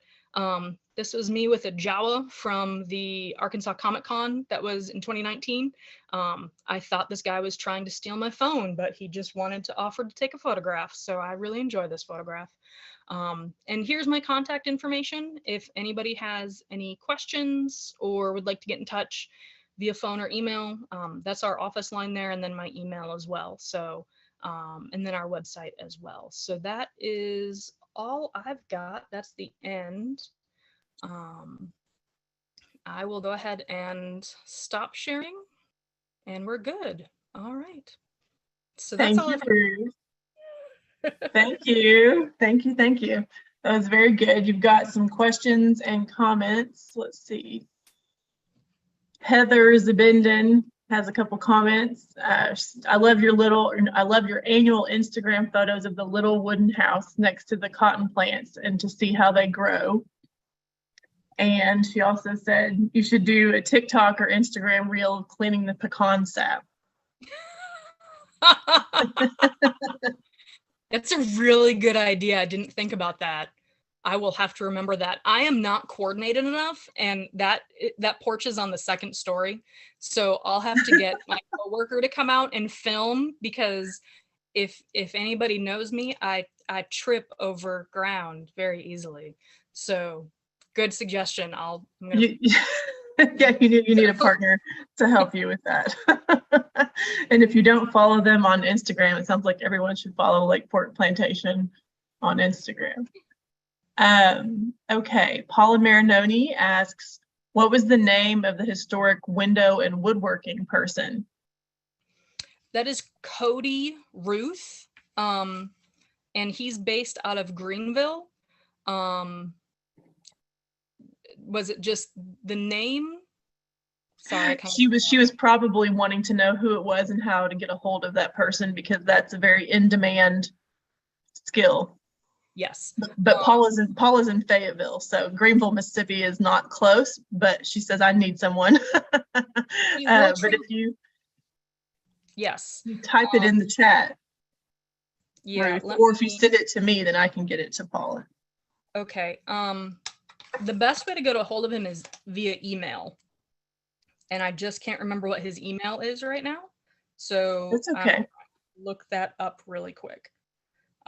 This was me with a Jawa from the Arkansas Comic Con that was in 2019. I thought this guy was trying to steal my phone, but he just wanted to offer to take a photograph. So I really enjoyed this photograph. And here's my contact information. If anybody has any questions or would like to get in touch via phone or email, that's our office line there, and then my email as well. So, and then our website as well. So that is all I've got. That's the end. I will go ahead and stop sharing, and we're good. All right. So that's all I've got. Ruth. Thank you. Thank you. Thank you. That was very good. You've got some questions and comments. Let's see. Heather Zabindin has a couple comments. I love your annual Instagram photos of the little wooden house next to the cotton plants and to see how they grow. And she also said you should do a TikTok or Instagram reel of cleaning the pecan sap. That's a really good idea. I didn't think about that. I will have to remember that. I am not coordinated enough, and that porch is on the second story. So I'll have to get my coworker to come out and film, because if anybody knows me, I trip over ground very easily. So good suggestion. Yeah, you need a partner to help you with that. And if you don't follow them on Instagram, it sounds like everyone should follow Lakeport Plantation on Instagram. Okay, Paula Marinoni asks, what was the name of the historic window and woodworking person? That is Cody Ruth, and he's based out of Greenville. Was it just the name? Sorry, she was probably wanting to know who it was and how to get a hold of that person, because that's a very in-demand skill. Yes. But Paula's in Fayetteville, so Greenville, Mississippi is not close, but she says I need someone. But if you type it in the chat, yeah, Ruth, or if you send it to me, then I can get it to Paula. Okay. The best way to get a hold of him is via email, and I just can't remember what his email is right now. So that's okay. I'll look that up really quick.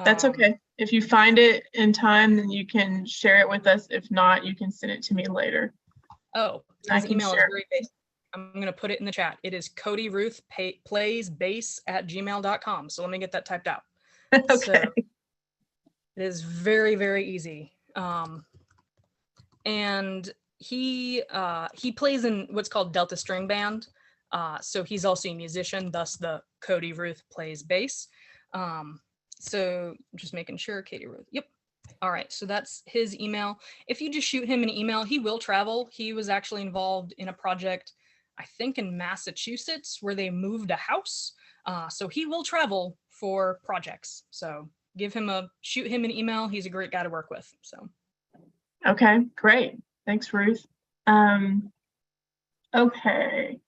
That's okay. If you find it in time, then you can share it with us. If not, you can send it to me later. Oh, his email is very basic. I'm going to put it in the chat. It is codyruthplaysbase@gmail.com. So let me get that typed out. Okay. So it is very, very easy. And he plays in what's called Delta String Band. So he's also a musician, thus the Cody Ruth plays bass. So just making sure, Katie Ruth. Yep. All right. So that's his email. If you just shoot him an email, he will travel. He was actually involved in a project, I think in Massachusetts, where they moved a house. So he will travel for projects. So shoot him an email. He's a great guy to work with. So. Okay, great. Thanks, Ruth. Okay.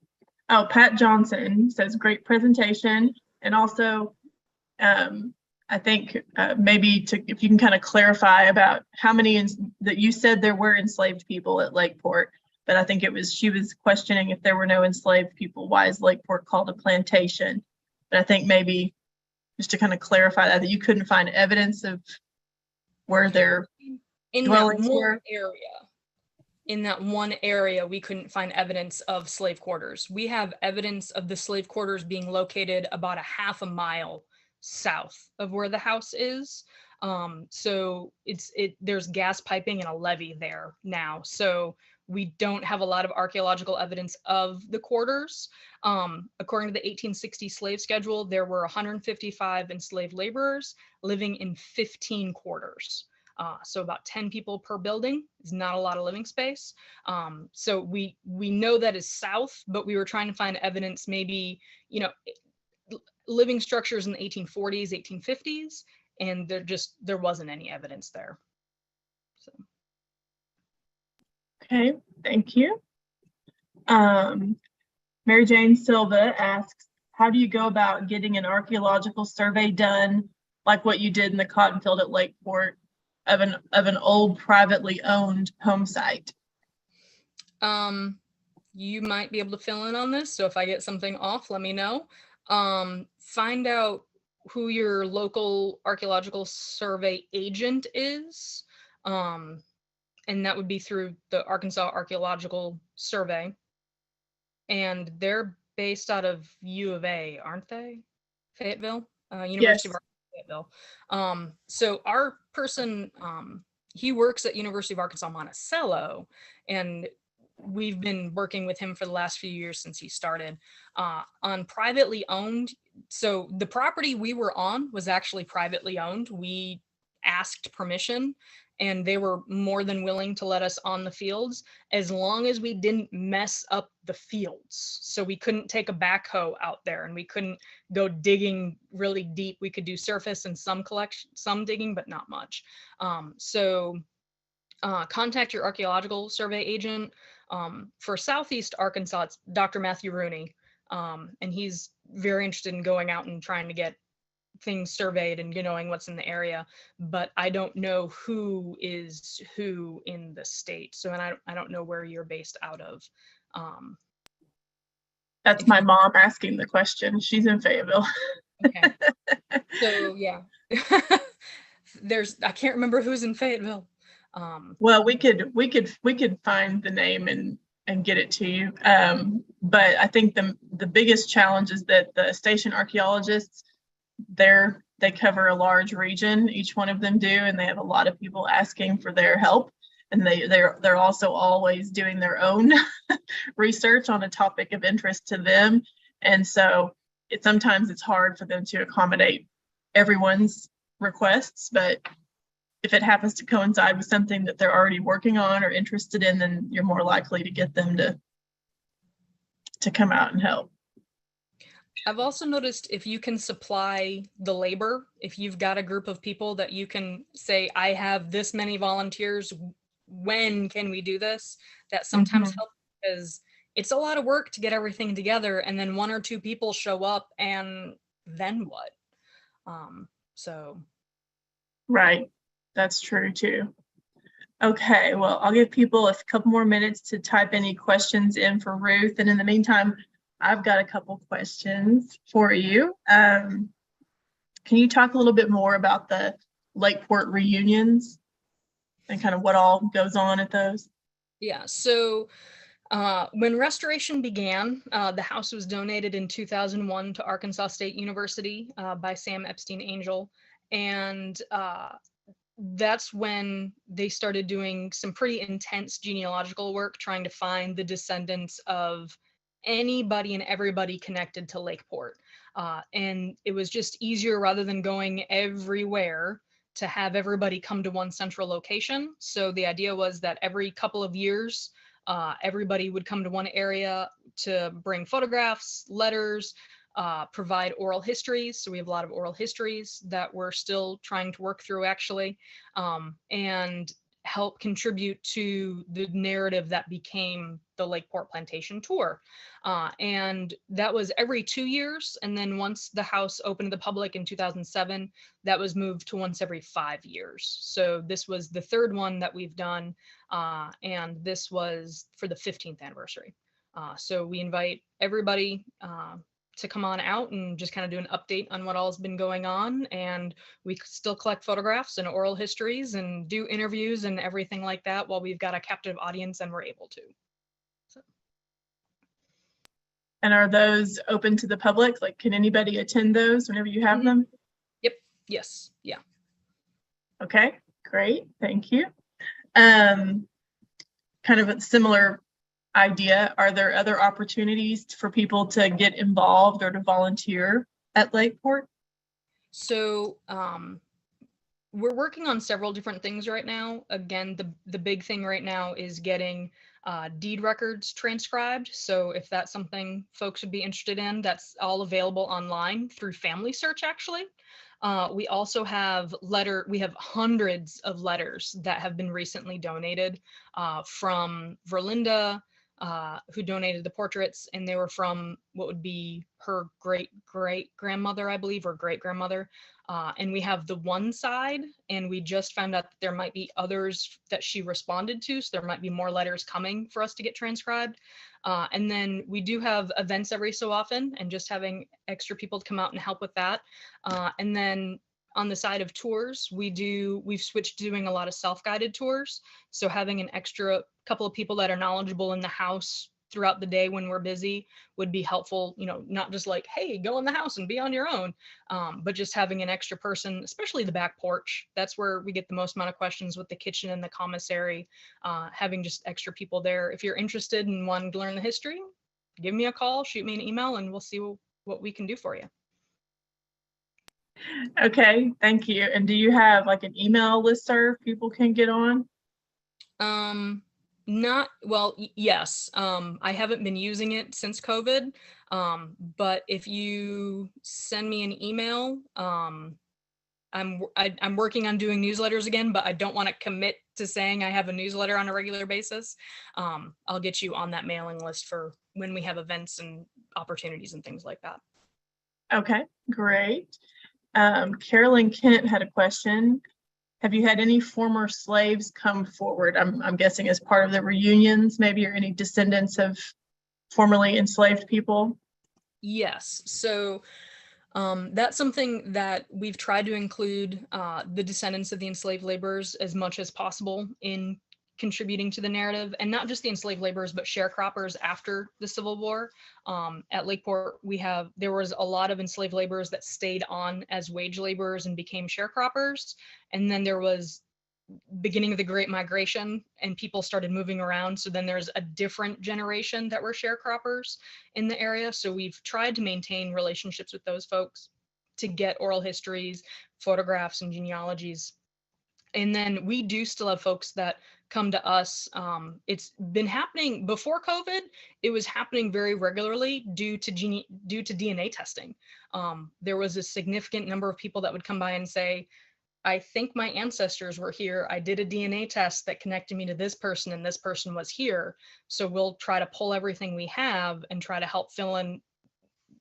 Oh, Pat Johnson says great presentation. And also, I think maybe if you can kind of clarify about how many that you said there were enslaved people at Lakeport, but I think she was questioning if there were no enslaved people, why is Lakeport called a plantation? But I think maybe just to kind of clarify that you couldn't find evidence of where their dwellings were. In that one area, we couldn't find evidence of slave quarters. We have evidence of the slave quarters being located about a half a mile south of where the house is. So there's gas piping and a levee there now. So we don't have a lot of archaeological evidence of the quarters. According to the 1860 slave schedule, there were 155 enslaved laborers living in 15 quarters. So about 10 people per building is not a lot of living space. So we know that is south, but we were trying to find evidence, maybe, you know, living structures in the 1840s, 1850s, and there wasn't any evidence there. So. Okay, thank you. Mary Jane Silva asks, how do you go about getting an archaeological survey done, like what you did in the cotton field at Lakeport, of an old privately owned home site? You might be able to fill in on this, so if I get something off, let me know. Find out who your local archaeological survey agent is, and that would be through the Arkansas Archaeological Survey, and they're based out of U of A, aren't they? Fayetteville, University of Arkansas, Fayetteville. So our person, he works at University of Arkansas Monticello, and we've been working with him for the last few years since he started on privately owned. So the property we were on was actually privately owned. We asked permission and they were more than willing to let us on the fields as long as we didn't mess up the fields. So we couldn't take a backhoe out there and we couldn't go digging really deep. We could do surface and some digging, but not much. Contact your archaeological survey agent. For Southeast Arkansas, it's Dr. Matthew Rooney, and he's very interested in going out and trying to get things surveyed and knowing what's in the area, but I don't know who is who in the state. So, and I don't know where you're based out of. That's my mom asking the question. She's in Fayetteville. Okay. So yeah, I can't remember who's in Fayetteville. Well, we could find the name and get it to you. But I think the biggest challenge is that the station archaeologists, they cover a large region, each one of them do, and they have a lot of people asking for their help. And they're also always doing their own research on a topic of interest to them. And so sometimes it's hard for them to accommodate everyone's requests, but if it happens to coincide with something that they're already working on or interested in, then you're more likely to get them to come out and help. I've also noticed if you can supply the labor, if you've got a group of people that you can say, I have this many volunteers, when can we do this? That sometimes helps, because it's a lot of work to get everything together and then one or two people show up and then what? Right, that's true too. Okay, well, I'll give people a couple more minutes to type any questions in for Ruth. And in the meantime, I've got a couple questions for you. Can you talk a little bit more about the Lakeport Reunions and kind of what all goes on at those? Yeah, so when restoration began, the house was donated in 2001 to Arkansas State University by Sam Epstein Angel. And that's when they started doing some pretty intense genealogical work, trying to find the descendants of anybody and everybody connected to Lakeport. And it was just easier, rather than going everywhere, to have everybody come to one central location. So the idea was that every couple of years, everybody would come to one area to bring photographs, letters, provide oral histories. So we have a lot of oral histories that we're still trying to work through, actually, and help contribute to the narrative that became the Lakeport Plantation tour. And that was every 2 years. And then once the house opened to the public in 2007, that was moved to once every 5 years. So this was the third one that we've done. And this was for the 15th anniversary. So we invite everybody to come on out and just kind of do an update on what all has been going on. And we still collect photographs and oral histories and do interviews and everything like that while we've got a captive audience and we're able to. So. And are those open to the public? Like, can anybody attend those whenever you have them? Yep. Yes. Yeah. Okay, great. Thank you. Kind kind of a similar idea. Are there other opportunities for people to get involved or to volunteer at Lakeport? So we're working on several different things right now. Again, the big thing right now is getting deed records transcribed. So if that's something folks would be interested in, that's all available online through Family Search, actually. We also have we have hundreds of letters that have been recently donated from Verlinda, who donated the portraits, and they were from what would be her great-great-grandmother, I believe, or great-grandmother. And we have the one side, and we just found out that there might be others that she responded to, so there might be more letters coming for us to get transcribed. And then we do have events every so often, and just having extra people to come out and help with that. And then on the side of tours, we've switched to doing a lot of self-guided tours. So having an extra couple of people that are knowledgeable in the house throughout the day when we're busy would be helpful, not just like, hey, go in the house and be on your own, but just having an extra person, especially the back porch. That's where we get the most amount of questions with the kitchen and the commissary, having just extra people there. If you're interested and wanting to learn the history, give me a call, shoot me an email, and we'll see what we can do for you. Okay, thank you. And do you have like an email listserv people can get on? Yes. I haven't been using it since COVID. But if you send me an email, I'm working on doing newsletters again, but I don't want to commit to saying I have a newsletter on a regular basis. I'll get you on that mailing list for when we have events and opportunities and things like that. Okay, great. Carolyn Kent had a question. Have you had any former slaves come forward? I'm guessing as part of the reunions, maybe, or any descendants of formerly enslaved people? Yes. So that's something that we've tried to include the descendants of the enslaved laborers as much as possible in contributing to the narrative, and not just the enslaved laborers, but sharecroppers after the Civil War. At Lakeport, there was a lot of enslaved laborers that stayed on as wage laborers and became sharecroppers. And then there was beginning of the Great Migration, and people started moving around. So then there's a different generation that were sharecroppers in the area. So we've tried to maintain relationships with those folks to get oral histories, photographs, and genealogies. And then we do still have folks that come to us. It's been happening before COVID. It was happening very regularly due to DNA testing. There was a significant number of people that would come by and say, I think my ancestors were here. I did a DNA test that connected me to this person, and this person was here. So we'll try to pull everything we have and try to help fill in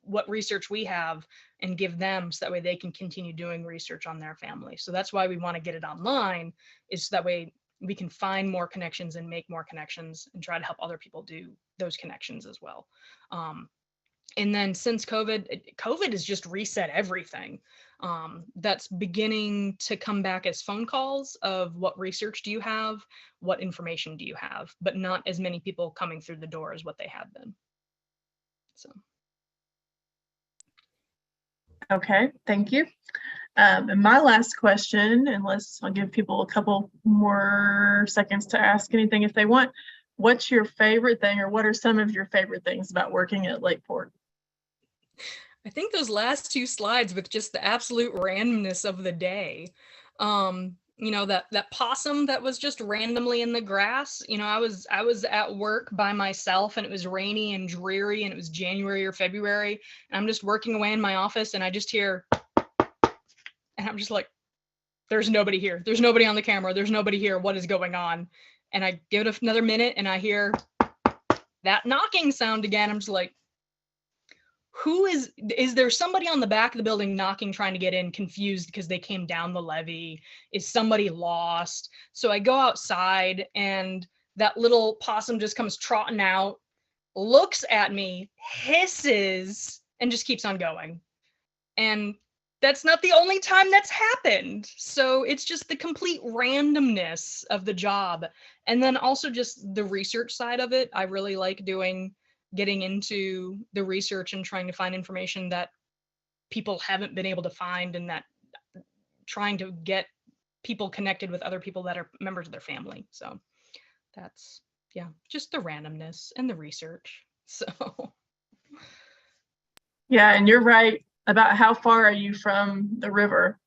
what research we have and give them, so that way they can continue doing research on their family. So that's why we want to get it online, is so that way we can find more connections and make more connections and try to help other people do those connections as well. And then since COVID has just reset everything. That's beginning to come back as phone calls of what research do you have, what information do you have, but not as many people coming through the door as what they had been. So. Okay, thank you. And my last question, unless I'll give people a couple more seconds to ask anything if they want, what's your favorite thing, or what are some of your favorite things about working at Lakeport? I think those last two slides with just the absolute randomness of the day. That possum that was just randomly in the grass. I was at work by myself, and it was rainy and dreary, and it was January or February, and I'm just working away in my office, and I just hear, and I'm just like, there's nobody here. There's nobody on the camera. There's nobody here. What is going on? And I give it another minute, and I hear that knocking sound again. I'm just like, is there somebody on the back of the building knocking, trying to get in, confused because they came down the levee? Is somebody lost? So I go outside, and that little possum just comes trotting out, looks at me, hisses, and just keeps on going. And that's not the only time that's happened. So it's just the complete randomness of the job. And then also just the research side of it. I really like getting into the research and trying to find information that people haven't been able to find, and that trying to get people connected with other people that are members of their family. So that's yeah, just the randomness and the research. So Yeah, and you're right about how far are you from the river?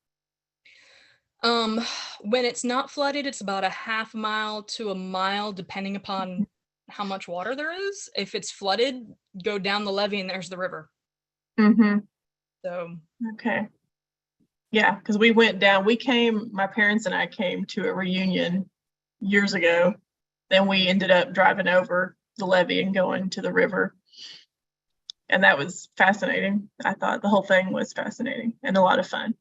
when it's not flooded, it's about a half mile to a mile, depending upon how much water there is. If it's flooded, go down the levee and there's the river. Mm-hmm. So Okay. Yeah, because we went down, my parents and I came to a reunion years ago. Then we ended up driving over the levee and going to the river. And that was fascinating. I thought the whole thing was fascinating and a lot of fun.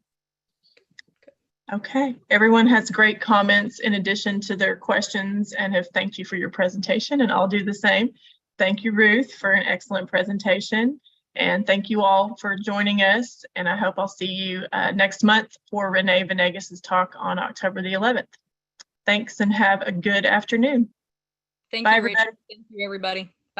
Okay, everyone has great comments in addition to their questions and have thanked you for your presentation, and I'll do the same. Thank you, Ruth, for an excellent presentation. And thank you all for joining us. And I hope I'll see you next month for Renee Venegas's talk on October the 11th. Thanks and have a good afternoon. thank Bye, you, Rachel. everybody. Thank you, everybody.